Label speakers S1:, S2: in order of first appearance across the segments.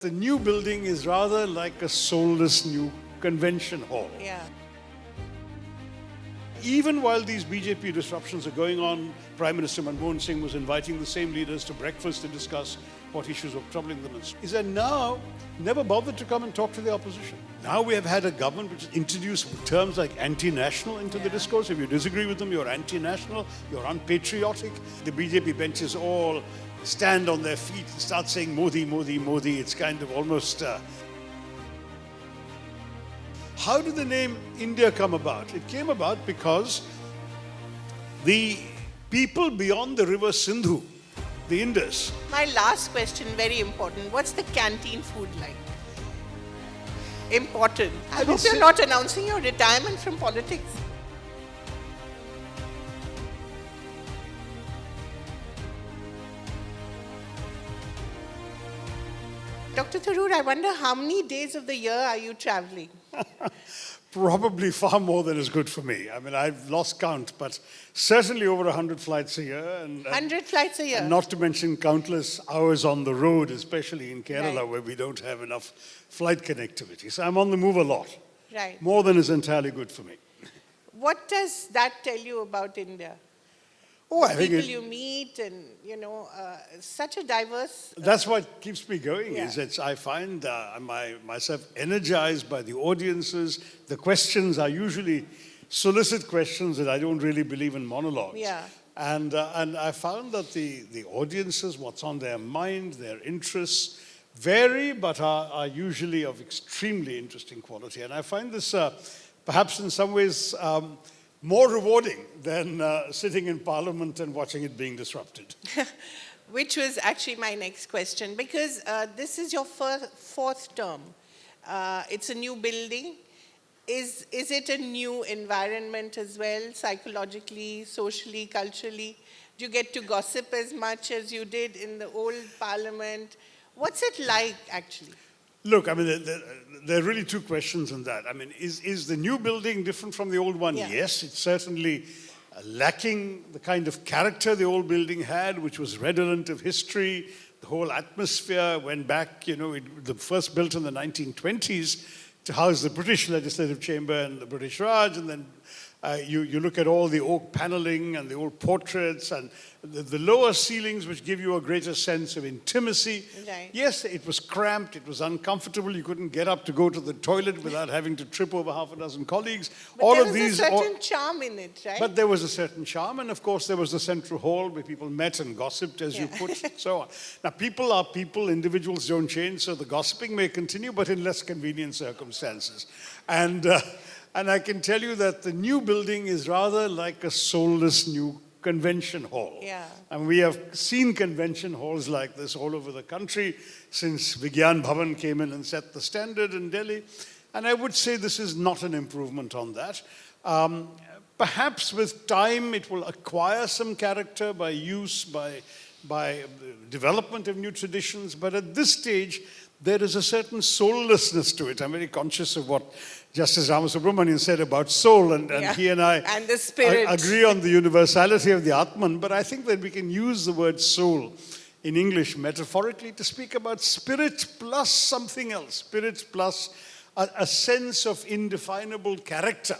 S1: The new building is rather like a soulless new convention hall.
S2: Yeah.
S1: Even while these BJP disruptions are going on, Prime Minister Manmohan Singh was inviting the same leaders to breakfast to discuss what issues were troubling them. Is that now never bothered to come and talk to the opposition. Now we have had a government which has introduced terms like anti-national into the discourse. If you disagree with them, you're anti-national, you're unpatriotic. The BJP benches all stand on their feet and start saying Modi, Modi, Modi. It's kind of almost... How did the name India come about? It came about because the people beyond the river Sindhu, the Indus.
S2: My last question, very important. What's the canteen food like? Important. I hope you're not announcing your retirement from politics. Dr. Tharoor, I wonder how many days of the year are you traveling?
S1: Probably far more than is good for me. I mean, I've lost count, but certainly over 100 flights a year.
S2: 100 flights a year?
S1: And not to mention countless hours on the road, especially in Kerala, where we don't have enough flight connectivity. So I'm on the move a lot.
S2: Right.
S1: More than is entirely good for me.
S2: What does that tell you about India?
S1: Oh, I think
S2: people you meet and, such a diverse...
S1: That's what keeps me going,
S2: Yeah.
S1: is that I find myself energized by the audiences. The questions are usually solicit questions that I don't really believe in monologues.
S2: Yeah.
S1: And I found that the audiences, what's on their mind, their interests, vary, but are usually of extremely interesting quality. And I find this, perhaps in some ways, more rewarding than sitting in Parliament and watching it being disrupted.
S2: Which was actually my next question, because this is your fourth term. It's a new building. Is it a new environment as well, psychologically, socially, culturally? Do you get to gossip as much as you did in the old Parliament? What's it like, actually?
S1: Look, I mean, there are really two questions on that. I mean, is the new building different from the old one?
S2: Yeah.
S1: Yes, it's certainly lacking the kind of character the old building had, which was redolent of history. The whole atmosphere went back, the first built in the 1920s to house the British Legislative Chamber and the British Raj, and then you look at all the oak paneling and the old portraits and the lower ceilings, which give you a greater sense of intimacy.
S2: Right.
S1: Yes, it was cramped, it was uncomfortable, you couldn't get up to go to the toilet without having to trip over half a dozen colleagues.
S2: But there was a certain charm in it, right?
S1: But there was a certain charm, and of course there was the central hall where people met and gossiped, as you put, and so on. Now, people are people, individuals don't change, so the gossiping may continue, but in less convenient circumstances. And I can tell you that the new building is rather like a soulless new convention hall.
S2: Yeah.
S1: And we have seen convention halls like this all over the country since Vigyan Bhavan came in and set the standard in Delhi. And I would say this is not an improvement on that. Perhaps with time it will acquire some character by use, by development of new traditions. But at this stage, there is a certain soullessness to it. I'm very conscious of what Justice Ramasubramanian said about soul, and he and I
S2: and the spirit.
S1: agree on the universality of the Atman, but I think that we can use the word soul in English metaphorically to speak about spirit plus something else, spirit plus a sense of indefinable character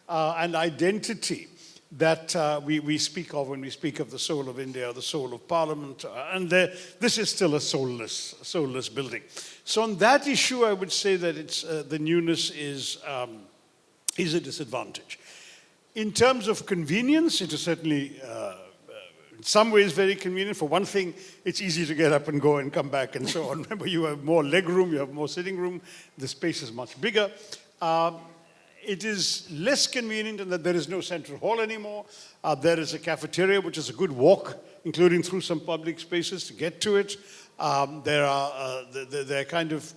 S1: and identity that we speak of when we speak of the soul of India, the soul of Parliament, and this is still a soulless building. So on that issue, I would say that it's the newness is a disadvantage. In terms of convenience, it is certainly in some ways very convenient. For one thing, it's easy to get up and go and come back and so on. Remember, you have more leg room, you have more sitting room, the space is much bigger. It is less convenient in that there is no central hall anymore. There is a cafeteria, which is a good walk, including through some public spaces to get to it. There are kind of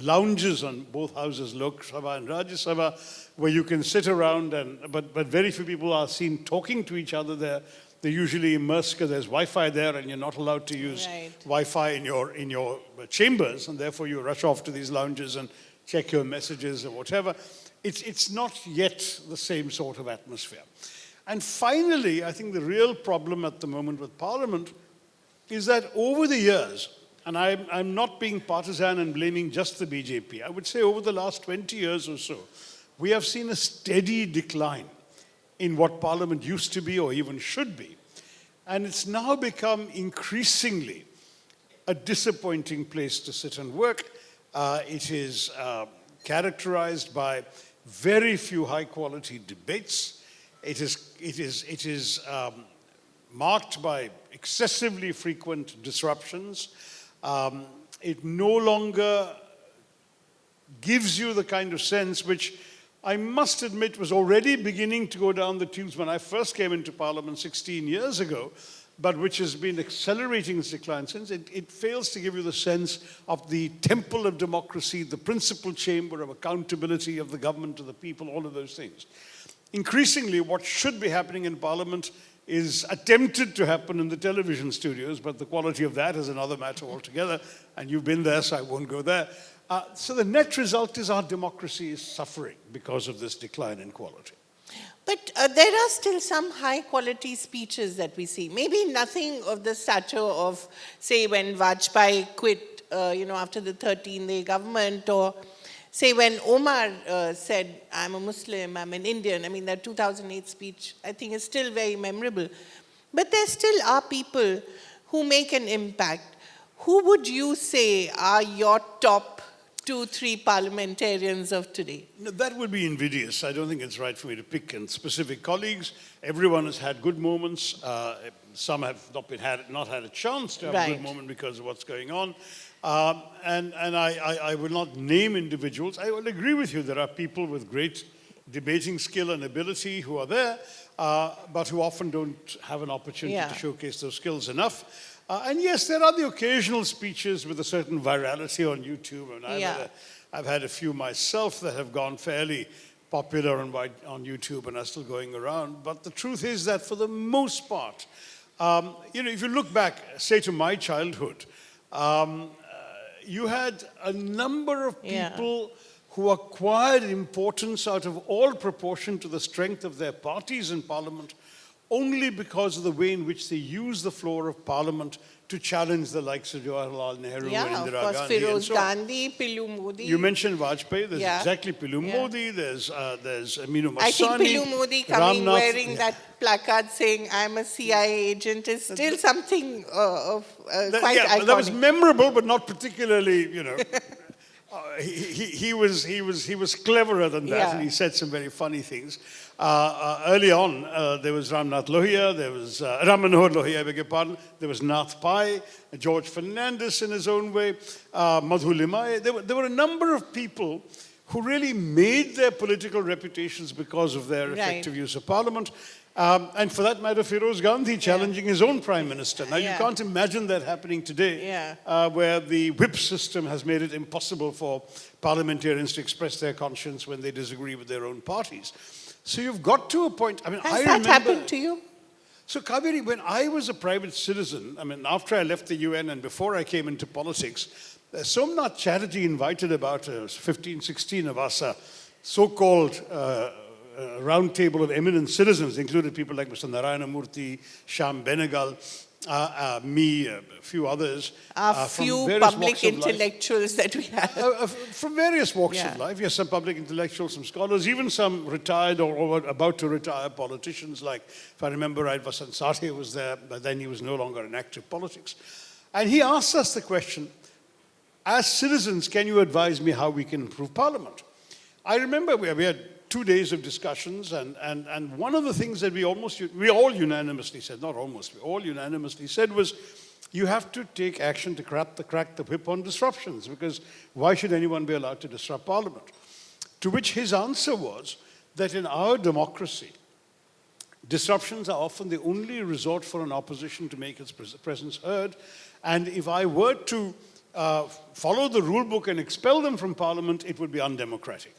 S1: lounges on both houses, Lok Sabha and Rajya Sabha, where you can sit around, but very few people are seen talking to each other there. They're usually immersed because there's Wi-Fi there, and you're not allowed to use Wi-Fi in your chambers, and therefore you rush off to these lounges and check your messages or whatever. It's not yet the same sort of atmosphere. And finally, I think the real problem at the moment with Parliament is that over the years, and I'm not being partisan and blaming just the BJP. I would say over the last 20 years or so, we have seen a steady decline in what Parliament used to be or even should be. And it's now become increasingly a disappointing place to sit and work. It is characterized by very few high-quality debates. It is marked by excessively frequent disruptions. It no longer gives you the kind of sense which I must admit was already beginning to go down the tubes when I first came into Parliament 16 years ago, but which has been accelerating its decline since. It fails to give you the sense of the temple of democracy, the principal chamber of accountability of the government to the people, all of those things. Increasingly, what should be happening in Parliament is attempted to happen in the television studios, but the quality of that is another matter altogether, and you've been there, so I won't go there. So the net result is our democracy is suffering because of this decline in quality.
S2: But there are still some high-quality speeches that we see. Maybe nothing of the stature of, say, when Vajpayee quit, after the 13-day government, or say when Omar said, I'm a Muslim, I'm an Indian. I mean, that 2008 speech, I think, is still very memorable. But there still are people who make an impact. Who would you say are your top 2-3 parliamentarians of today?
S1: No, that would be invidious. I don't think it's right for me to pick specific colleagues. Everyone has had good moments. Some have not had a chance to have a good moment because of what's going on. And I will not name individuals. I will agree with you. There are people with great debating skill and ability who are there, but who often don't have an opportunity to showcase those skills enough. And yes, there are the occasional speeches with a certain virality on YouTube. And I've had a few myself that have gone fairly popular on YouTube and are still going around. But the truth is that for the most part, if you look back, say to my childhood, you had a number of people who acquired importance out of all proportion to the strength of their parties in Parliament only because of the way in which they use the floor of Parliament to challenge the likes of Jawaharlal Nehru and Indira Gandhi.
S2: Feroz Gandhi, Pillu Modi.
S1: You mentioned Vajpayee. There's exactly Pillu Modi. There's Aminu Masani.
S2: I think Pillu Modi coming wearing that placard saying, I'm a CIA agent is still something of quite iconic.
S1: That was memorable, but not particularly, he was cleverer than that, and he said some very funny things. Early on, there was Ramnath Lohia, there was Ram Manohar Lohia, I beg your pardon. There was Nath Pai, George Fernandes in his own way, Madhu Limaye. There were a number of people who really made their political reputations because of their effective use of Parliament. And for that matter, Feroz Gandhi challenging his own prime minister. Now, you can't imagine that happening today, where the whip system has made it impossible for parliamentarians to express their conscience when they disagree with their own parties. So you've got to a point. I mean,
S2: Has that happened to you?
S1: So, Kaveree, when I was a private citizen, after I left the UN and before I came into politics, Somnath Chatterjee invited about 15, 16 of us, so-called round table of eminent citizens, included people like Mr. Narayana Murthy, Shyam Benegal, me, a few others.
S2: A few public intellectuals that we have.
S1: From various walks of life. Yes, some public intellectuals, some scholars, even some retired or about to retire politicians, like, if I remember right, Vasant Sathe was there, but then he was no longer in active politics. And he asked us the question, as citizens, can you advise me how we can improve Parliament? I remember we had 2 days of discussions, and one of the things that we all unanimously said, not almost, we all unanimously said was, you have to take action to crack the whip on disruptions, because why should anyone be allowed to disrupt Parliament? To which his answer was that in our democracy, disruptions are often the only resort for an opposition to make its presence heard, and if I were to follow the rule book and expel them from Parliament, it would be undemocratic.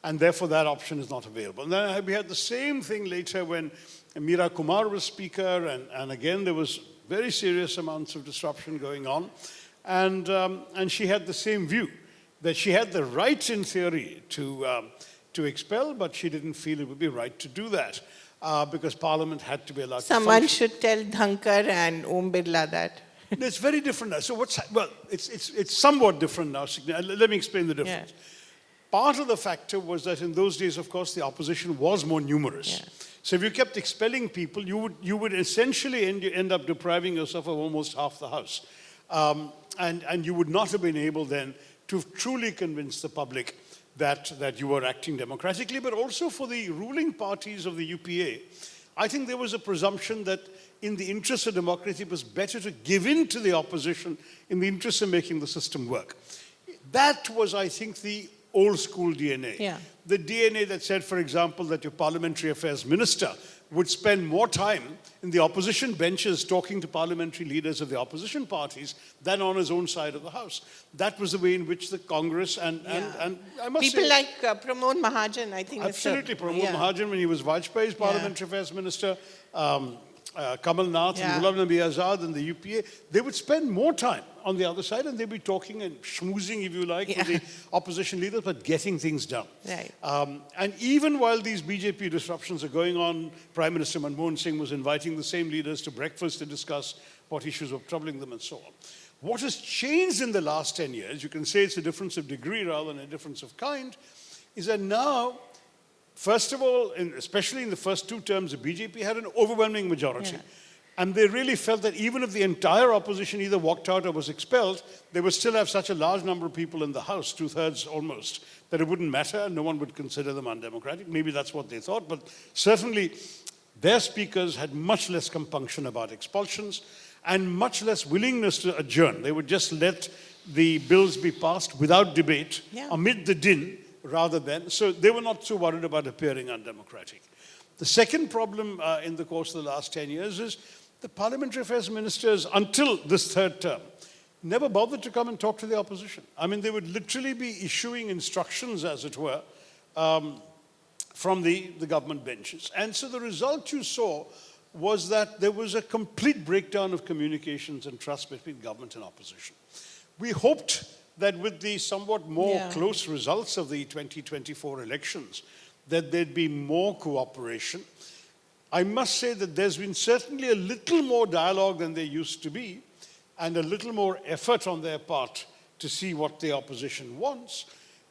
S1: And therefore, that option is not available. And then we had the same thing later when Meera Kumar was Speaker, and again, there was very serious amounts of disruption going on. And she had the same view, that she had the right in theory to expel, but she didn't feel it would be right to do that because Parliament had to be allowed to function.
S2: Someone should tell Dhankar and Om Birla that.
S1: It's very different now. So well, it's somewhat different now. Let me explain the difference.
S2: Yeah.
S1: Part of the factor was that in those days, of course, the opposition was more numerous.
S2: Yeah.
S1: So if you kept expelling people, you would essentially end up depriving yourself of almost half the House. And you would not have been able then to truly convince the public that you were acting democratically. But also for the ruling parties of the UPA, I think there was a presumption that in the interest of democracy, it was better to give in to the opposition in the interest of making the system work. That was, I think, the old school DNA.
S2: Yeah.
S1: The DNA that said, for example, that your parliamentary affairs minister would spend more time in the opposition benches talking to parliamentary leaders of the opposition parties than on his own side of the House. That was the way in which the Congress and I must
S2: People
S1: say,
S2: like Pramod Mahajan, I think.
S1: absolutely, Pramod Mahajan, when he was Vajpayee's parliamentary affairs minister, Kamal Nath and Ghulam Nabi Azad and the UPA, they would spend more time on the other side and they'd be talking and schmoozing, if you like, with the opposition leaders, but getting things done.
S2: Right.
S1: And even while these BJP disruptions are going on, Prime Minister Manmohan Singh was inviting the same leaders to breakfast to discuss what issues were troubling them and so on. What has changed in the last 10 years, you can say it's a difference of degree rather than a difference of kind, is that now, first of all, especially in the first two terms, the BJP had an overwhelming majority.
S2: Yeah.
S1: And they really felt that even if the entire opposition either walked out or was expelled, they would still have such a large number of people in the House, 2/3 almost, that it wouldn't matter and no one would consider them undemocratic. Maybe that's what they thought, but certainly their speakers had much less compunction about expulsions and much less willingness to adjourn. They would just let the bills be passed without debate amid the din rather than, so they were not so worried about appearing undemocratic. The second problem in the course of the last 10 years is the parliamentary affairs ministers, until this third term, never bothered to come and talk to the opposition. I mean, they would literally be issuing instructions, as it were, from the government benches. And so the result you saw was that there was a complete breakdown of communications and trust between government and opposition. We hoped that with the somewhat more close results of the 2024 elections, that there'd be more cooperation. I must say that there's been certainly a little more dialogue than there used to be, and a little more effort on their part to see what the opposition wants.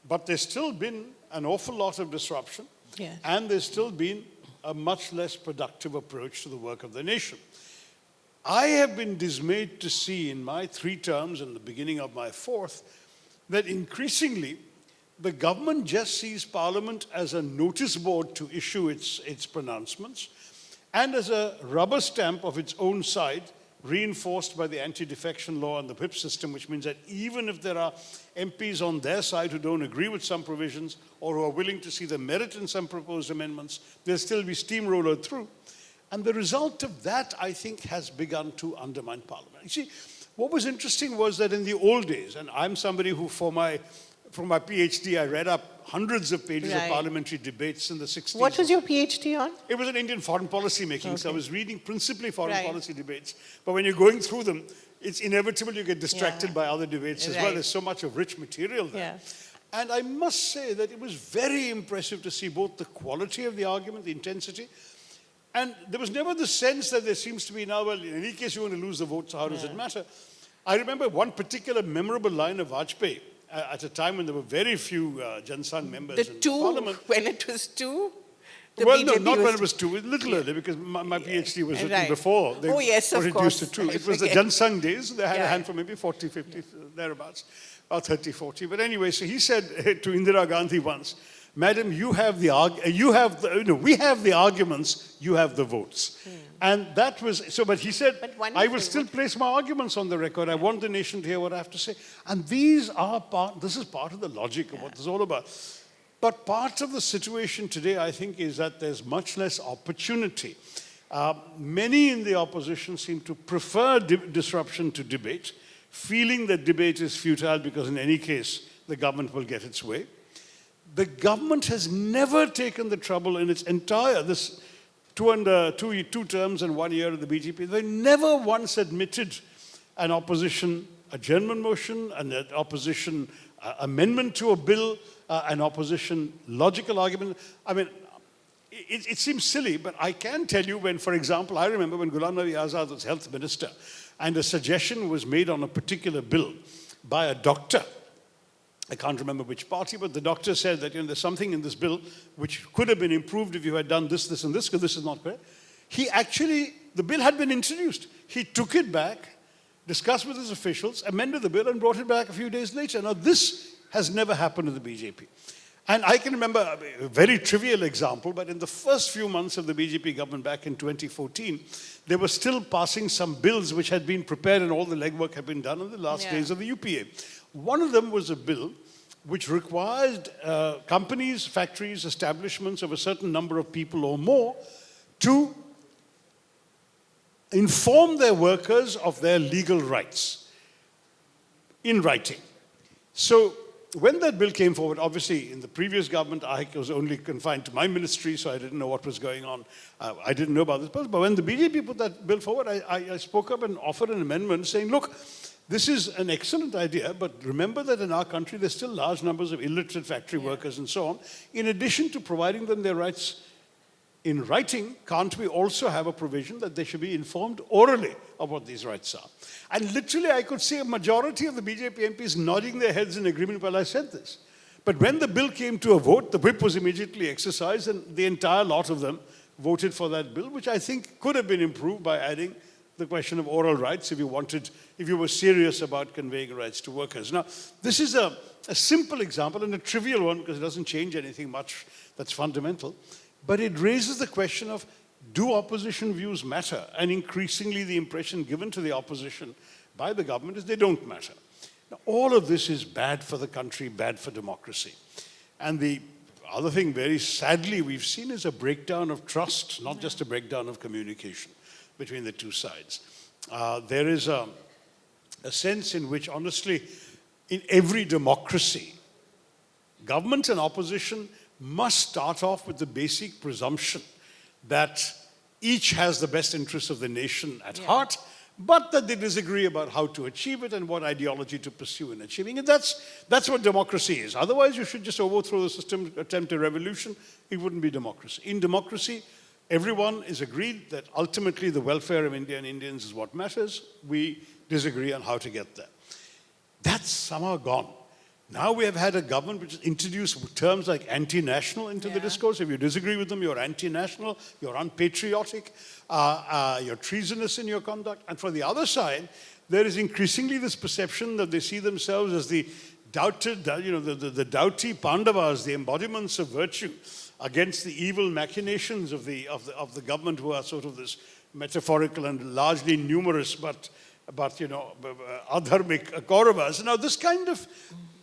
S1: But there's still been an awful lot of disruption, and there's still been a much less productive approach to the work of the nation. I have been dismayed to see in my 3 terms and the beginning of my 4th that increasingly the government just sees Parliament as a notice board to issue its pronouncements and as a rubber stamp of its own side, reinforced by the anti-defection law and the whip system, which means that even if there are MPs on their side who don't agree with some provisions or who are willing to see the merit in some proposed amendments, they'll still be steamrollered through. And the result of that, I think, has begun to undermine Parliament. You see, what was interesting was that in the old days, and I'm somebody who for my PhD, I read up hundreds of pages of parliamentary debates in the 60s.
S2: What was your PhD on?
S1: It was in Indian foreign policy making, so I was reading principally foreign policy debates. But when you're going through them, it's inevitable you get distracted by other debates as well. There's so much of rich material there. And I must say that it was very impressive to see both the quality of the argument, the intensity, and there was never the sense that there seems to be now, well, in any case, you're going to lose the vote, so how does it matter? I remember one particular memorable line of Vajpayee at a time when there were very few Jansangh members in Parliament.
S2: When it was 2?
S1: Well, no, not when it was 2, a little earlier, because my PhD was written before they were reduced to 2. It was the Jansangh days, they had a hand for maybe 40, 50, thereabouts, or 30, 40. But anyway, so he said to Indira Gandhi once, Madam, we have the arguments, you have the votes. And that was, so, but he said, I will still place my arguments on the record. I want the nation to hear what I have to say. And this is part of the logic of what this is all about. But part of the situation today, I think, is that there's much less opportunity. Many in the opposition seem to prefer disruption to debate, feeling that debate is futile because in any case, the government will get its way. The government has never taken the trouble in its entire, this two terms and 1 year of the BJP, they never once admitted an opposition adjournment motion, an opposition amendment to a bill, an opposition logical argument. I mean, it seems silly, but I can tell you when, for example, I remember when Ghulam Nabi Azad was health minister, And a suggestion was made on a particular bill by a doctor. I can't remember which party, but the doctor said that there's something in this bill which could have been improved if you had done this, this, and this, because this is not fair. The bill had been introduced. He took it back, discussed with his officials, amended the bill, and brought it back a few days later. Now, this has never happened in the BJP. And I can remember a very trivial example, but in the first few months of the BJP government back in 2014, they were still passing some bills which had been prepared and all the legwork had been done in the last days of the UPA. One of them was a bill which required companies, factories, establishments of a certain number of people or more to inform their workers of their legal rights in writing. So when that bill came forward, obviously in the previous government, I was only confined to my ministry, so I didn't know what was going on. I didn't know about this bill. But when the BJP put that bill forward, I spoke up and offered an amendment saying, look, this is an excellent idea, but remember that in our country, there's still large numbers of illiterate factory workers and so on. In addition to providing them their rights in writing, can't we also have a provision that they should be informed orally of what these rights are? And literally, I could see a majority of the BJP MPs nodding their heads in agreement while I said this. But when the bill came to a vote, the whip was immediately exercised, and the entire lot of them voted for that bill, which I think could have been improved by adding the question of oral rights if you were serious about conveying rights to workers. Now, this is a simple example and a trivial one because it doesn't change anything much that's fundamental. But it raises the question of, do opposition views matter? And increasingly the impression given to the opposition by the government is they don't matter. Now, all of this is bad for the country, bad for democracy. And the other thing, very sadly, we've seen is a breakdown of trust, not just a breakdown of communication between the two sides. There is a sense in which, honestly, in every democracy, government and opposition must start off with the basic presumption that each has the best interests of the nation at heart, but that they disagree about how to achieve it and what ideology to pursue in achieving it. That's what democracy is. Otherwise, you should just overthrow the system, attempt a revolution. It wouldn't be democracy. In democracy, everyone is agreed that ultimately the welfare of India and Indians is what matters. We disagree on how to get there. That's somehow gone. Now we have had a government which has introduced terms like anti-national into the discourse. If you disagree with them, you're anti-national, you're unpatriotic, you're treasonous in your conduct. And for the other side, there is increasingly this perception that they see themselves as the doubted, the doughty Pandavas, the embodiments of virtue against the evil machinations of the government, who are sort of this metaphorical and largely numerous, but adharmic Kauravas. Now, this kind of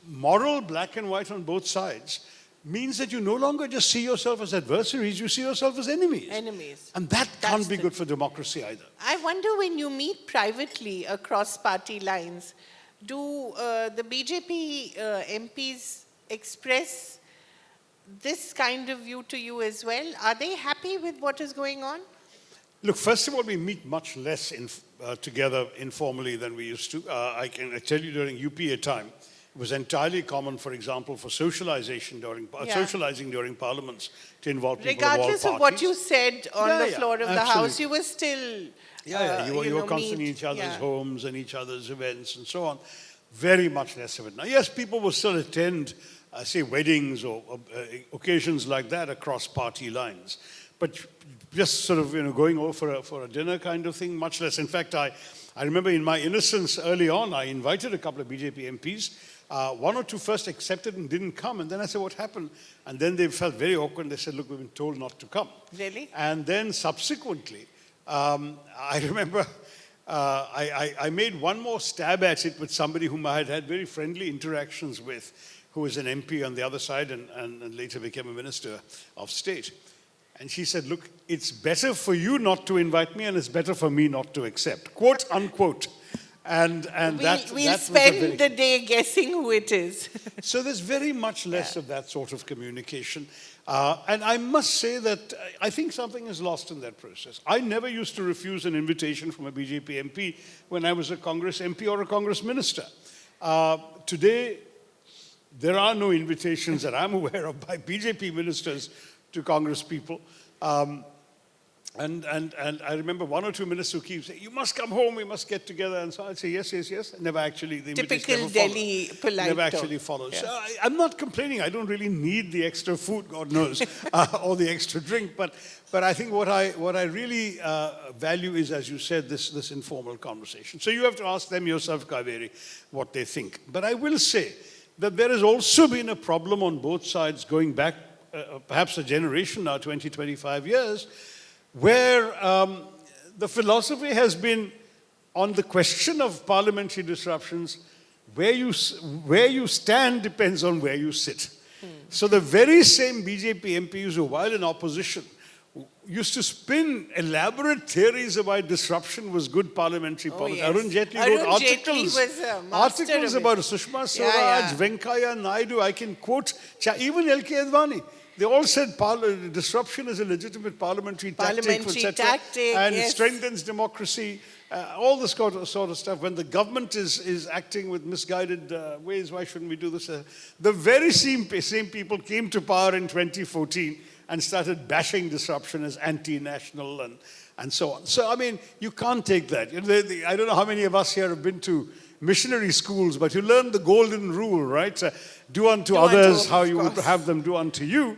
S1: moral black and white on both sides means that you no longer just see yourself as adversaries, you see yourself as enemies. And that's can't be good for democracy either.
S2: I wonder, when you meet privately across party lines, do the BJP MPs express this kind of view to you as well? Are they happy with what is going on?
S1: Look, first of all, we meet much less together informally than we used to. I can tell you, during UPA time, it was entirely common, for example, for socializing during parliaments to involve people of all parties.
S2: Regardless of what you said on the floor of the House, you were still
S1: you were constantly in each other's homes and each other's events and so on. Very much less of it. Now, yes, people will still attend, say, weddings or occasions like that across party lines. But just sort of, going over for a dinner kind of thing, much less. In fact, I remember in my innocence early on, I invited a couple of BJP MPs. One or two first accepted and didn't come. And then I said, what happened? And then they felt very awkward. They said, look, we've been told not to come.
S2: Really?
S1: And then subsequently, I remember I made one more stab at it with somebody whom I had had very friendly interactions with, who was an MP on the other side and later became a minister of state. And she said, look, it's better for you not to invite me and it's better for me not to accept, quote, unquote. And
S2: we'll spend the day guessing who it is.
S1: So there's very much less of that sort of communication. And I must say that I think something is lost in that process. I never used to refuse an invitation from a BJP MP when I was a Congress MP or a Congress minister. Today, there are no invitations that I'm aware of by BJP ministers to Congress people. And I remember one or two ministers who keep saying, you must come home, we must get together. And so I'd say, yes, yes, yes. Never actually, the invitation
S2: Typical
S1: never
S2: Delhi
S1: followed.
S2: polite
S1: Never
S2: tone.
S1: actually followed.
S2: Yeah.
S1: So I'm not complaining. I don't really need the extra food, God knows, or the extra drink. But I think what I really value is, as you said, this informal conversation. So you have to ask them yourself, Kaveree, what they think. But I will say that there has also been a problem on both sides going back perhaps a generation now, 20, 25 years, where the philosophy has been on the question of parliamentary disruptions, where you stand depends on where you sit. So the very same BJP MPs who, while in opposition, used to spin elaborate theories about disruption was good parliamentary politics.
S2: Yes.
S1: Arun Jaitley
S2: Arun
S1: wrote
S2: Jaitley was a master
S1: articles
S2: of it.
S1: about Sushma Swaraj,
S2: Yeah.
S1: Venkaya Naidu. I can quote even L.K. Advani. They all said disruption is a legitimate parliamentary tactic, etc., and
S2: yes.
S1: it strengthens democracy. All this sort of stuff. When the government is acting with misguided ways, why shouldn't we do this? The very same people came to power in 2014 and started bashing disruption as anti-national and so on. So, I mean, you can't take that. You know, I don't know how many of us here have been to missionary schools, but you learn the golden rule, right? Do unto others how you would have them do unto you.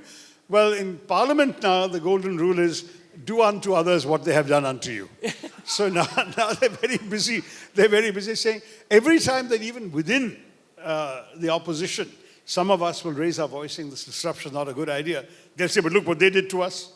S1: Well, in Parliament now, the golden rule is do unto others what they have done unto you. So now they're very busy. They're very busy saying every time that even within the opposition, some of us will raise our voice saying this disruption is not a good idea. They'll say, but look what they did to us.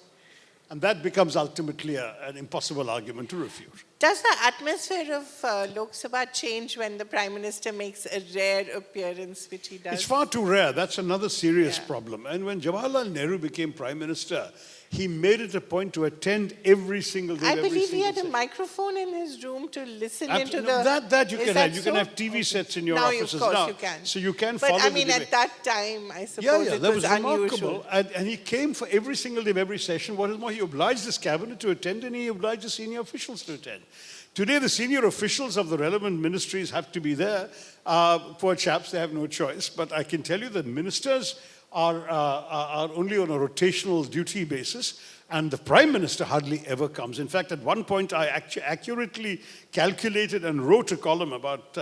S1: And that becomes ultimately an impossible argument to refute.
S2: Does the atmosphere of Lok Sabha change when the Prime Minister makes a rare appearance, which he does?
S1: It's far too rare. That's another serious problem. And when Jawaharlal Nehru became Prime Minister, he made it a point to attend every single day.
S2: I believe he had a microphone in his room to listen into the...
S1: That you
S2: Is
S1: can
S2: that
S1: have. You can
S2: so?
S1: have TV sets in your
S2: Now,
S1: offices
S2: of course,
S1: now.
S2: you can.
S1: So you can
S2: But
S1: follow
S2: I mean,
S1: the
S2: at
S1: debate.
S2: that time, I suppose it
S1: that
S2: was
S1: remarkable.
S2: unusual.
S1: And he came for every single day of every session. What is more, he obliged his cabinet to attend and he obliged the senior officials to attend. Today, the senior officials of the relevant ministries have to be there. Poor chaps, they have no choice. But I can tell you that ministers are only on a rotational duty basis, and the Prime Minister hardly ever comes. In fact, at one point, I accurately calculated and wrote a column about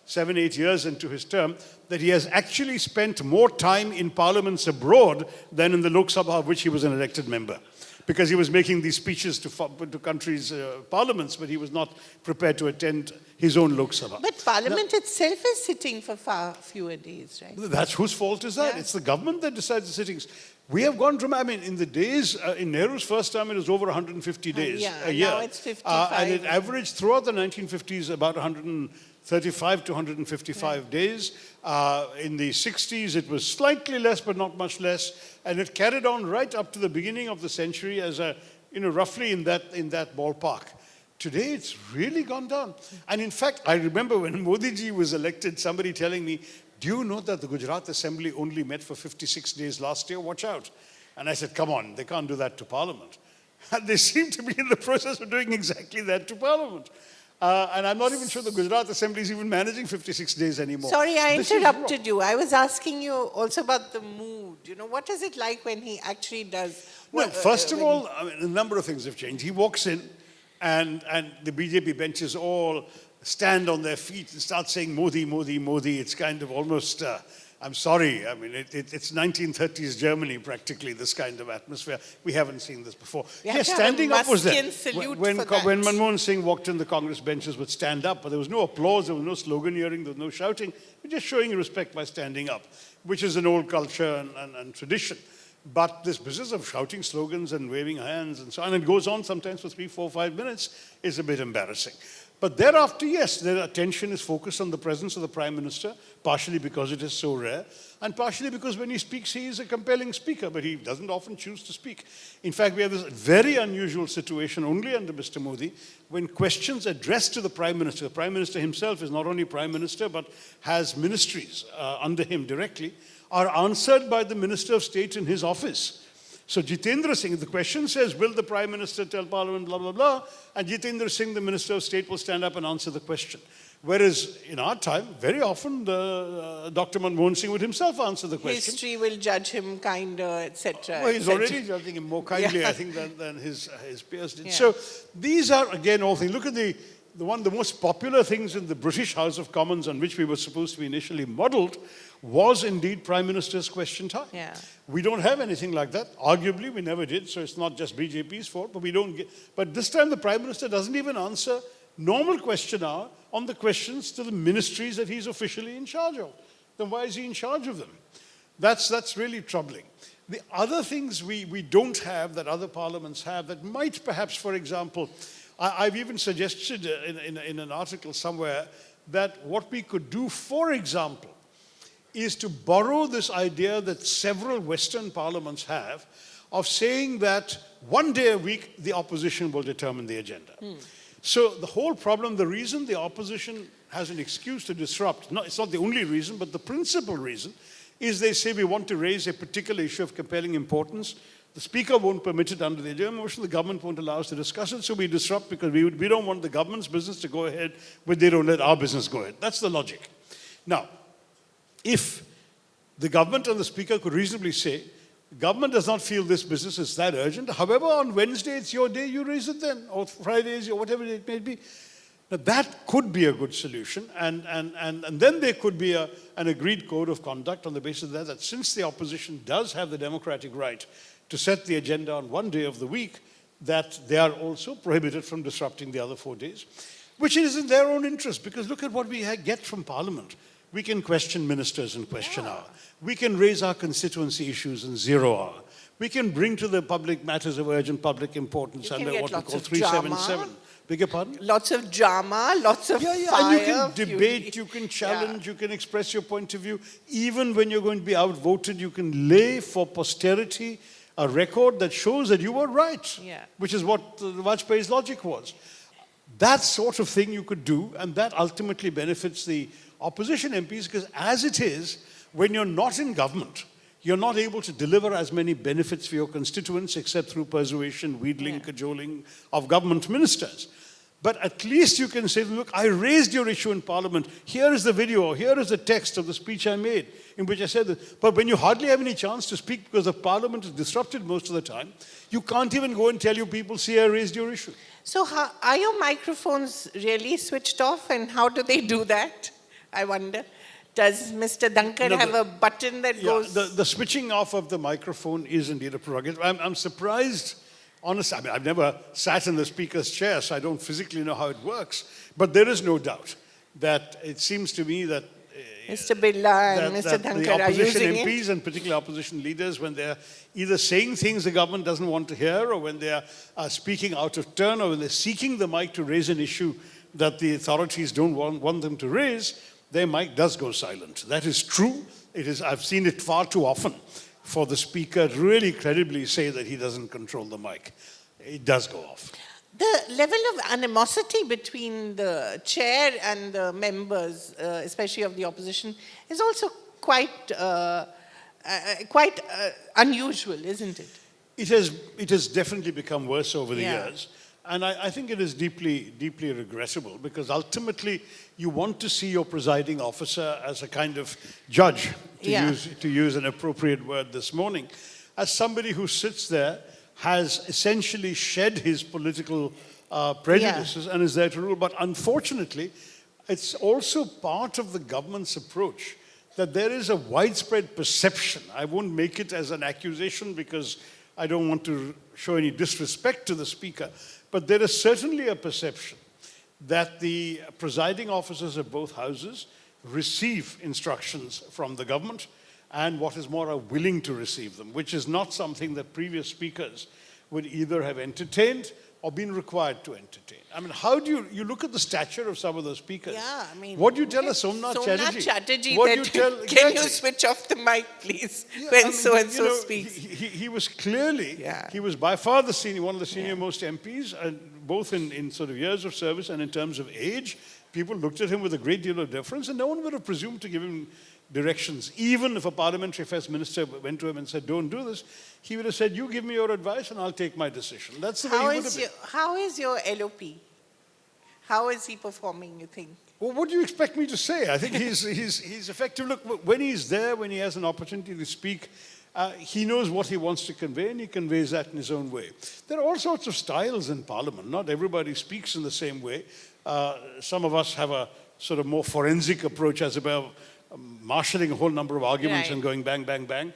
S1: 7, 8 years into his term that he has actually spent more time in parliaments abroad than in the Lok Sabha, of which he was an elected member. Because he was making these speeches to countries' parliaments, but he was not prepared to attend his own Lok Sabha.
S2: But Parliament itself is sitting for far fewer days, right?
S1: That's whose fault is that?
S2: Yeah.
S1: It's the government that decides the sittings. We have gone from, I mean, in the days, in Nehru's first term, it was over 150 days a year.
S2: Now it's 55.
S1: And it averaged throughout the 1950s about 135 to 155 days. In the 60s, it was slightly less, but not much less. And it carried on right up to the beginning of the century as roughly in that ballpark. Today, it's really gone down. And in fact, I remember when Modi ji was elected, somebody telling me, do you know that the Gujarat Assembly only met for 56 days last year? Watch out. And I said, come on, they can't do that to Parliament. And they seem to be in the process of doing exactly that to Parliament. And I'm not even sure the Gujarat Assembly is even managing 56 days anymore.
S2: Sorry, I interrupted you. I was asking you also about the mood. You know, what is it like when he actually does?
S1: Well, first of all, I mean, a number of things have changed. He walks in and the BJP benches all stand on their feet and start saying Modi, Modi, Modi. It's kind of almost, I'm sorry, I mean, it's 1930s Germany practically, this kind of atmosphere. We haven't seen this before.
S2: Yes,
S1: standing up was there. When
S2: for that.
S1: Manmohan Singh walked in, the Congress benches would stand up, but there was no applause, there was no sloganeering, there was no shouting. We're just showing respect by standing up, which is an old culture and tradition. But this business of shouting slogans and waving hands and so on, and it goes on sometimes for 3, 4, 5 minutes, is a bit embarrassing. But thereafter, yes, their attention is focused on the presence of the Prime Minister, partially because it is so rare, and partially because when he speaks, he is a compelling speaker, but he doesn't often choose to speak. In fact, we have this very unusual situation only under Mr. Modi, when questions addressed to the Prime Minister himself is not only Prime Minister, but has ministries under him directly, are answered by the Minister of State in his office. So Jitendra Singh, the question says, will the Prime Minister tell Parliament, blah, blah, blah, and Jitendra Singh, the Minister of State, will stand up and answer the question. Whereas in our time, very often, Dr. Manmohan Singh would himself answer the question.
S2: History will judge him kinder, etc.
S1: Well, he's already judging him more kindly,
S2: Yeah.
S1: I think, than his peers did.
S2: Yeah.
S1: So these are, again, all things. Look at the one of the most popular things in the British House of Commons on which we were supposed to be initially modelled was indeed Prime Minister's question time.
S2: Yeah.
S1: We don't have anything like that. Arguably, we never did, so it's not just BJP's fault, but we don't get. But this time the Prime Minister doesn't even answer normal question hour on the questions to the ministries that he's officially in charge of. Then why is he in charge of them? That's really troubling. The other things we don't have that other parliaments have that might perhaps, for example, I've even suggested in an article somewhere that what we could do, for example, is to borrow this idea that several Western parliaments have of saying that one day a week the opposition will determine the agenda. So the whole problem, the reason the opposition has an excuse to disrupt, it's not the only reason, but the principal reason, is they say we want to raise a particular issue of compelling importance. The Speaker won't permit it under the adjournment motion, the government won't allow us to discuss it, so we disrupt because we don't want the government's business to go ahead, but they don't let our business go ahead. That's the logic. Now, if the government and the Speaker could reasonably say, government does not feel this business is that urgent, however, on Wednesday it's your day, you raise it then, or Friday is your, whatever it may be. Now, that could be a good solution, and then there could be an agreed code of conduct on the basis of that since the opposition does have the democratic right to set the agenda on one day of the week, that they are also prohibited from disrupting the other 4 days, which is in their own interest, because look at what we get from Parliament. We can question ministers in question hour. We can raise our constituency issues in 0 hour. We can bring to the public matters of urgent public importance under what we call 377. Beg your pardon?
S2: Lots of drama, lots of fire.
S1: And you can debate, you can challenge, you can express your point of view. Even when you're going to be outvoted, you can lay for posterity a record that shows that you were right, which is what Vajpayee's logic was. That sort of thing you could do, and that ultimately benefits the opposition MPs, because as it is, when you're not in government, you're not able to deliver as many benefits for your constituents except through persuasion, wheedling, cajoling of government ministers. But at least you can say, look, I raised your issue in Parliament. Here is the video, or here is the text of the speech I made, in which I said that. But when you hardly have any chance to speak because the Parliament is disrupted most of the time, you can't even go and tell you people, see, I raised your issue.
S2: So are your microphones really switched off, and how do they do that? I wonder. Does Mr. Dhankar have a button that goes...
S1: The switching off of the microphone is indeed a prerogative. I'm surprised, honestly. I mean, I've never sat in the Speaker's chair, so I don't physically know how it works. But there is no doubt that it seems to me that...
S2: Mr. Birla and Mr. Dhankar are using
S1: MPs
S2: it.
S1: and particularly opposition leaders, when they're either saying things the government doesn't want to hear, or when they're speaking out of turn, or when they're seeking the mic to raise an issue that the authorities don't want them to raise, their mic does go silent. That is true. I've seen it far too often for the Speaker to really credibly say that he doesn't control the mic. It does go off.
S2: The level of animosity between the chair and the members, especially of the opposition, is also quite unusual, isn't it?
S1: It has definitely become worse over the years. And I think it is deeply, deeply regrettable, because ultimately you want to see your presiding officer as a kind of judge, to use an appropriate word this morning, as somebody who sits there, has essentially shed his political prejudices and is there to rule. But unfortunately, it's also part of the government's approach that there is a widespread perception. I won't make it as an accusation because I don't want to show any disrespect to the Speaker, but there is certainly a perception that the presiding officers of both houses receive instructions from the government, and what is more, are willing to receive them, which is not something that previous speakers would either have entertained or been required to entertain. I mean, how do you look at the stature of some of those speakers?
S2: Yeah, I mean...
S1: What do you tell us, Somnath Chatterjee? What do you tell,
S2: can you switch off the mic, please, when so-and-so speaks?
S1: He was clearly, he was by far the senior, one of the senior most MPs, and both in sort of years of service and in terms of age. People looked at him with a great deal of deference, and no one would have presumed to give him directions. Even if a parliamentary affairs minister went to him and said, don't do this, he would have said, you give me your advice and I'll take my decision. That's the way he would have been.
S2: How is your LOP? How is he performing, you think?
S1: Well, what do you expect me to say? I think he's effective. Look, when he's there, when he has an opportunity to speak, he knows what he wants to convey, and he conveys that in his own way. There are all sorts of styles in Parliament. Not everybody speaks in the same way. Some of us have a sort of more forensic approach, as about marshalling a whole number of arguments and going bang, bang, bang.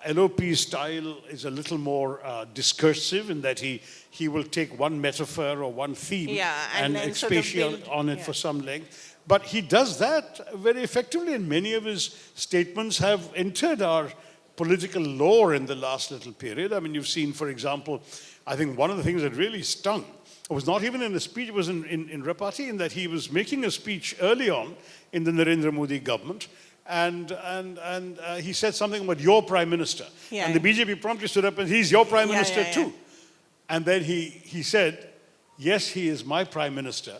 S1: LOP's style is a little more discursive in that he will take one metaphor or one theme and expatiate on it for some length. But he does that very effectively, and many of his statements have entered our political lore in the last little period. I mean, you've seen, for example, I think one of the things that really stung, it was not even in a speech, it was in Rapati, in that he was making a speech early on in the Narendra Modi government, and he said something about your prime minister. And the BJP promptly stood up and he's your prime minister too. And then he said, yes, he is my prime minister,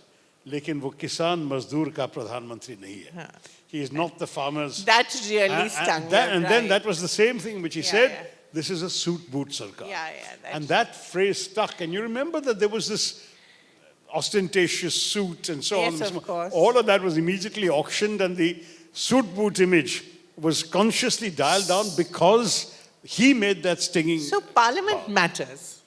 S1: lekin wo kisan mazdoor ka pradhan mantri nahi hai. He is not the farmers.
S2: That really stung.
S1: Then that was the same thing which he said, this is a suit boot sarkar. And that phrase stuck. And you remember that there was this ostentatious suit and so on.
S2: Yes, of course.
S1: All of that was immediately auctioned, and the suit boot image was consciously dialed down because he made that stinging.
S2: So Parliament matters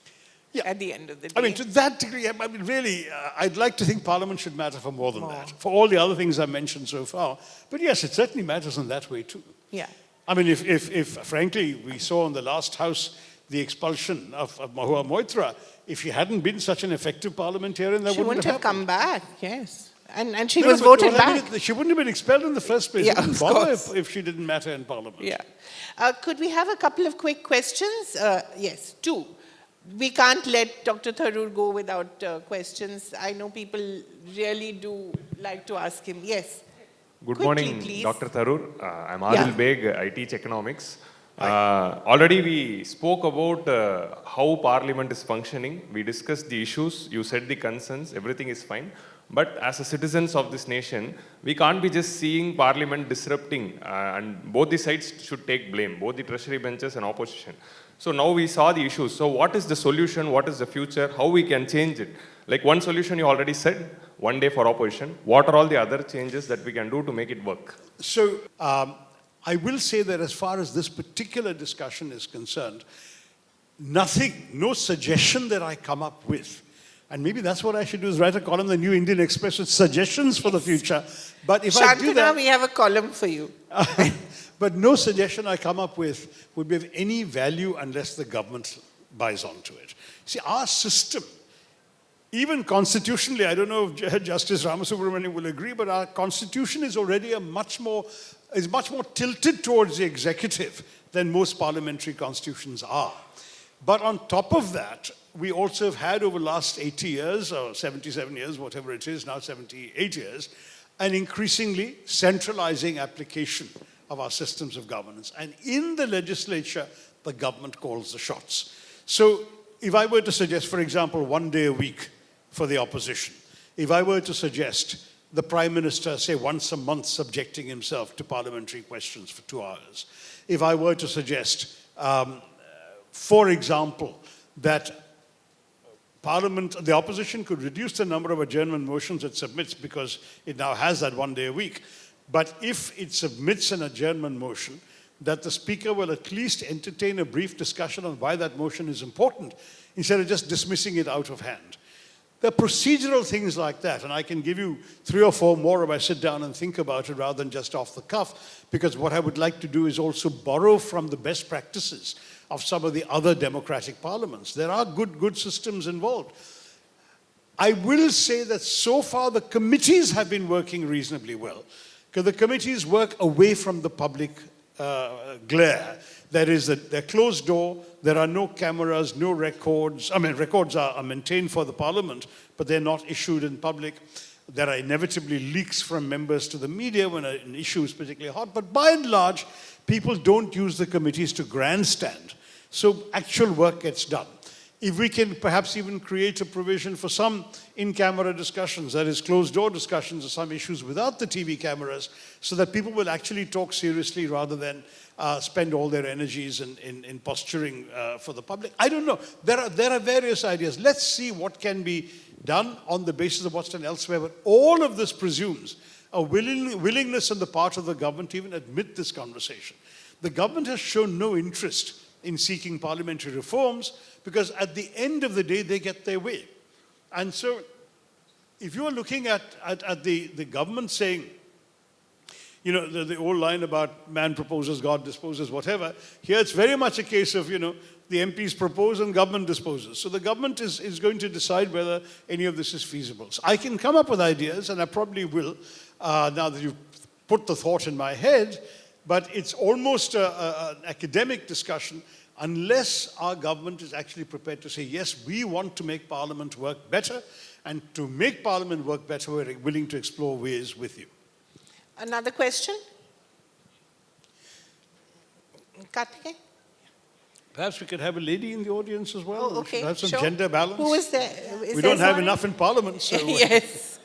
S2: at the end of the day.
S1: I mean, to that degree, I mean, really, I'd like to think Parliament should matter for more than that, for all the other things I've mentioned so far. But yes, it certainly matters in that way too.
S2: Yeah.
S1: I mean, if frankly, we saw in the last House the expulsion of Mahua Moitra, if she hadn't been such an effective parliamentarian, that wouldn't have
S2: come back, yes. And she was voted back.
S1: She wouldn't have been expelled in the first place. It wouldn't bother if she didn't matter in Parliament.
S2: Yeah. Could we have a couple of quick questions? Yes, two. We can't let Dr. Tharoor go without questions. I know people really do like to ask him. Yes.
S3: Good
S2: Quickly,
S3: morning,
S2: please.
S3: Dr. Tharoor. I'm Adil Beg. I teach economics. Already we spoke about how Parliament is functioning. We discussed the issues. You said the concerns. Everything is fine. But as a citizens of this nation, we can't be just seeing Parliament disrupting, and both the sides should take blame, both the treasury benches and opposition. So now we saw the issues. So what is the solution? What is the future? How we can change it? Like one solution you already said, one day for opposition. What are all the other changes that we can do to make it work?
S1: So I will say that as far as this particular discussion is concerned, nothing, no suggestion that I come up with, and maybe that's what I should do, is write a column in the New Indian Express with suggestions for the future. But if I do that,
S2: we have a column for you.
S1: But no suggestion I come up with would be of any value unless the government buys onto it. See, our system, even constitutionally, I don't know if Justice Ramasubramanian will agree, but our constitution is already much more tilted towards the executive than most parliamentary constitutions are. But on top of that, we also have had over the last 80 years, or 77 years, whatever it is, now 78 years, an increasingly centralizing application of our systems of governance. And in the legislature, the government calls the shots. So if I were to suggest, for example, 1 day a week for the opposition, if I were to suggest the Prime Minister, say once a month, subjecting himself to parliamentary questions for 2 hours, if I were to suggest, for example, that Parliament, the opposition could reduce the number of adjournment motions it submits because it now has that 1 day a week. But if it submits an adjournment motion, that the Speaker will at least entertain a brief discussion on why that motion is important, instead of just dismissing it out of hand. There are procedural things like that, and I can give you 3 or 4 more if I sit down and think about it rather than just off the cuff, because what I would like to do is also borrow from the best practices of some of the other democratic parliaments. There are good systems involved. I will say that so far the committees have been working reasonably well, because the committees work away from the public glare. That is, that they're closed door, there are no cameras, no records. I mean, records are maintained for the parliament, but they're not issued in public. There are inevitably leaks from members to the media when an issue is particularly hot, but by and large, people don't use the committees to grandstand. So actual work gets done. If we can perhaps even create a provision for some in-camera discussions, that is closed-door discussions of some issues without the TV cameras, so that people will actually talk seriously rather than spend all their energies in posturing for the public. I don't know. There are various ideas. Let's see what can be done on the basis of what's done elsewhere. But all of this presumes a willingness on the part of the government to even admit this conversation. The government has shown no interest in seeking parliamentary reforms because at the end of the day, they get their way. And so if you are looking at the government saying, you know, the old line about man proposes, God disposes, whatever, here it's very much a case of, you know, the MPs propose and government disposes. So the government is going to decide whether any of this is feasible. So I can come up with ideas, and I probably will, now that you've put the thought in my head, but it's almost an academic discussion unless our government is actually prepared to say, yes, we want to make Parliament work better, and to make Parliament work better, we're willing to explore ways with you.
S2: Another question? Karthikeyan?
S1: Perhaps we could have a lady in the audience as well.
S2: Oh, okay,
S1: We should have some
S2: sure.
S1: gender balance.
S2: Who is there?
S1: We don't have enough in Parliament, so...
S2: Yes.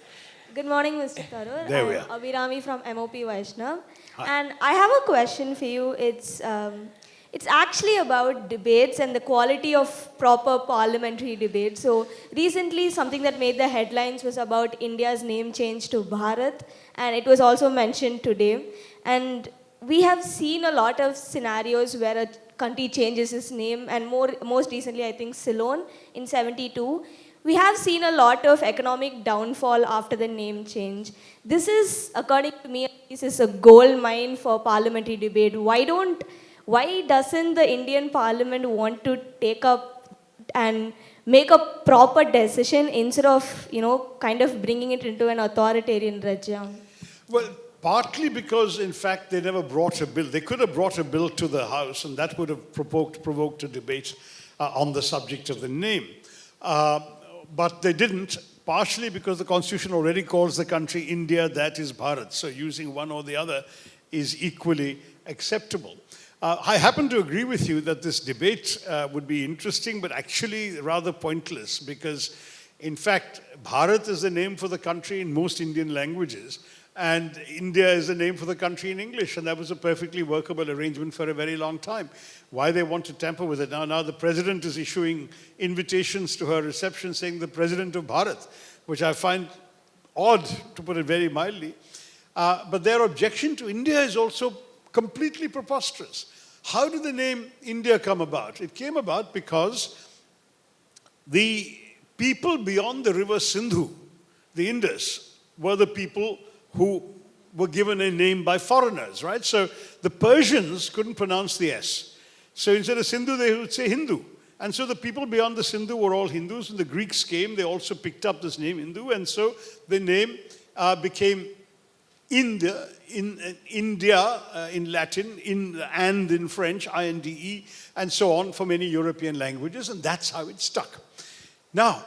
S4: Good morning, Mr. Tharoor.
S1: There we are.
S4: I'm Abhirami from MOP Vaishnav.
S1: Hi.
S4: And I have a question for you. It's actually about debates and the quality of proper parliamentary debate. So recently, something that made the headlines was about India's name change to Bharat, and it was also mentioned today. And we have seen a lot of scenarios where a country changes its name, and most recently, I think, Ceylon in '72. We have seen a lot of economic downfall after the name change. This is, according to me, this is a gold mine for parliamentary debate. Why doesn't the Indian Parliament want to take up and make a proper decision instead of, you know, kind of bringing it into an authoritarian regime?
S1: Well, partly because, in fact, they never brought a bill. They could have brought a bill to the House, and that would have provoked a debate on the subject of the name. But they didn't, partially because the Constitution already calls the country India, that is Bharat. So using one or the other is equally acceptable. I happen to agree with you that this debate would be interesting, but actually rather pointless, because, in fact, Bharat is the name for the country in most Indian languages, and India is the name for the country in English, and that was a perfectly workable arrangement for a very long time. Why they want to tamper with it now? Now the president is issuing invitations to her reception saying the president of Bharat, which I find odd, to put it very mildly. But their objection to India is also completely preposterous. How did the name India come about? It came about because the people beyond the river Sindhu, the Indus, were the people who were given a name by foreigners, right? So the Persians couldn't pronounce the S. So instead of Sindhu, they would say Hindu. And so the people beyond the Sindhu were all Hindus. When the Greeks came, they also picked up this name Hindu. And so the name became India, in Latin, and in French, INDE, and so on for many European languages. And that's how it stuck. Now,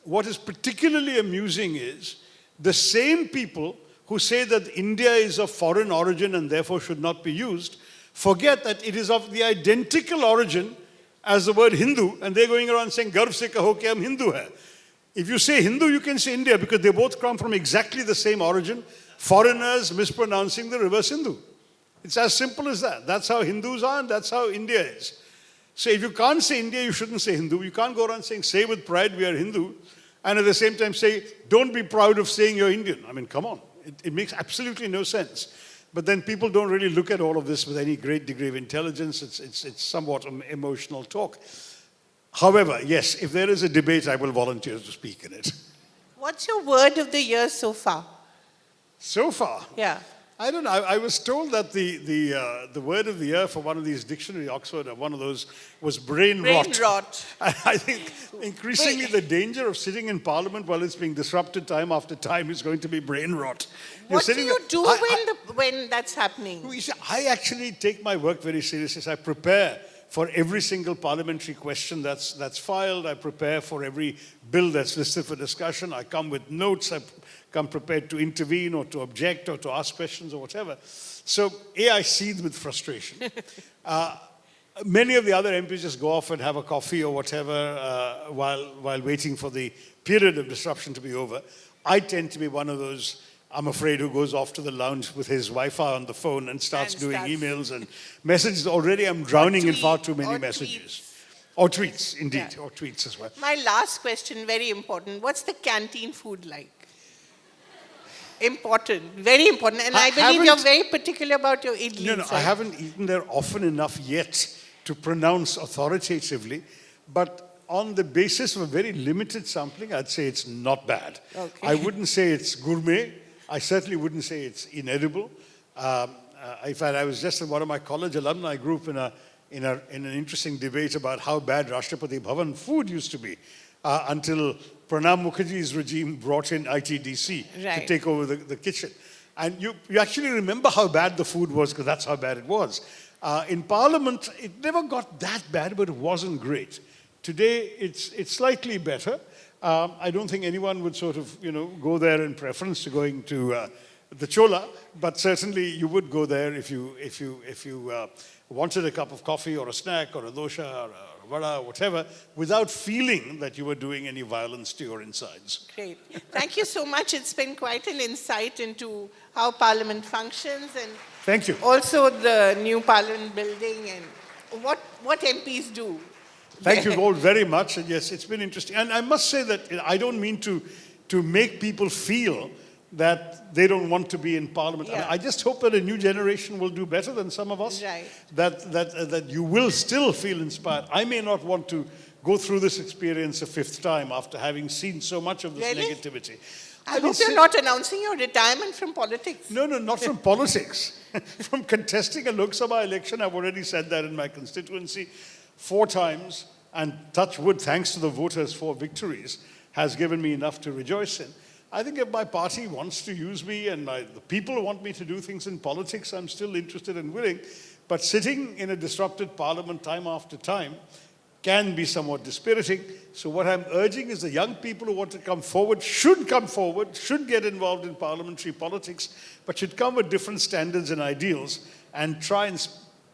S1: what is particularly amusing is the same people who say that India is of foreign origin and therefore should not be used, forget that it is of the identical origin as the word Hindu, and they're going around saying, Garv se kaho ki hum Hindu hai. If you say Hindu, you can say India, because they both come from exactly the same origin, foreigners mispronouncing the river Sindhu. It's as simple as that. That's how Hindus are, and that's how India is. So if you can't say India, you shouldn't say Hindu. You can't go around saying, say with pride we are Hindu, and at the same time say, don't be proud of saying you're Indian. I mean, come on. It makes absolutely no sense. But then people don't really look at all of this with any great degree of intelligence. It's somewhat emotional talk. However, yes, if there is a debate, I will volunteer to speak in it.
S2: What's your word of the year so far?
S1: So far?
S2: Yeah.
S1: I don't know. I was told that the word of the year for one of these dictionary, Oxford, one of those, was brain rot.
S2: Brain rot.
S1: I think increasingly the danger of sitting in Parliament while it's being disrupted time after time is going to be brain rot.
S2: What do you do when that's happening?
S1: You see, I actually take my work very seriously. So I prepare for every single parliamentary question that's filed. I prepare for every bill that's listed for discussion. I come with notes. I come prepared to intervene or to object or to ask questions or whatever. So, I seethe with frustration. Many of the other MPs just go off and have a coffee or whatever while waiting for the period of disruption to be over. I tend to be one of those, I'm afraid, who goes off to the lounge with his Wi-Fi on the phone and starts doing emails and messages. Already I'm drowning in far too many messages. Or tweets, indeed,
S2: Yeah.
S1: or tweets as well.
S2: My last question, very important. What's the canteen food like? Important, very important. And I believe you're very particular about your idlis.
S1: No, I haven't eaten there often enough yet to pronounce authoritatively, but on the basis of a very limited sampling, I'd say it's not bad.
S2: Okay.
S1: I wouldn't say it's gourmet. I certainly wouldn't say it's inedible. In fact, I was just in one of my college alumni group in an interesting debate about how bad Rashtrapati Bhavan food used to be until Pranab Mukherjee's regime brought in ITDC to take over the kitchen. And you actually remember how bad the food was, because that's how bad it was. In Parliament, it never got that bad, but it wasn't great. Today, it's slightly better. I don't think anyone would sort of, go there in preference to going to the Chola, but certainly you would go there if you wanted a cup of coffee or a snack or a dosha or a vada, whatever, without feeling that you were doing any violence to your insides.
S2: Great. Thank you so much. It's been quite an insight into how Parliament functions and
S1: Thank you.
S2: also the new Parliament building and what MPs do.
S1: Thank you all very much. And yes, it's been interesting. And I must say that I don't mean to make people feel that they don't want to be in Parliament.
S2: Yeah.
S1: I just hope that a new generation will do better than some of us.
S2: Right.
S1: That you will still feel inspired. I may not want to go through this experience a fifth time after having seen so much of this
S2: Really?
S1: negativity.
S2: I hope you're not announcing your retirement from politics.
S1: No, not from politics. From contesting a Lok Sabha election. I've already said that in my constituency 4 times. And touch wood, thanks to the voters for victories, has given me enough to rejoice in. I think if my party wants to use me and the people want me to do things in politics, I'm still interested and willing. But sitting in a disrupted parliament time after time can be somewhat dispiriting. So what I'm urging is the young people who want to come forward, should get involved in parliamentary politics, but should come with different standards and ideals and try and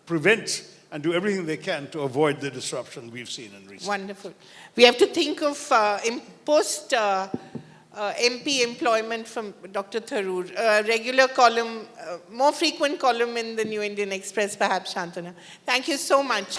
S1: prevent and do everything they can to avoid the disruption we've seen in recent.
S2: Wonderful. We have to think of post MP employment from Dr. Tharoor, regular column, more frequent column in the New Indian Express, perhaps, Shantanu. Thank you so much.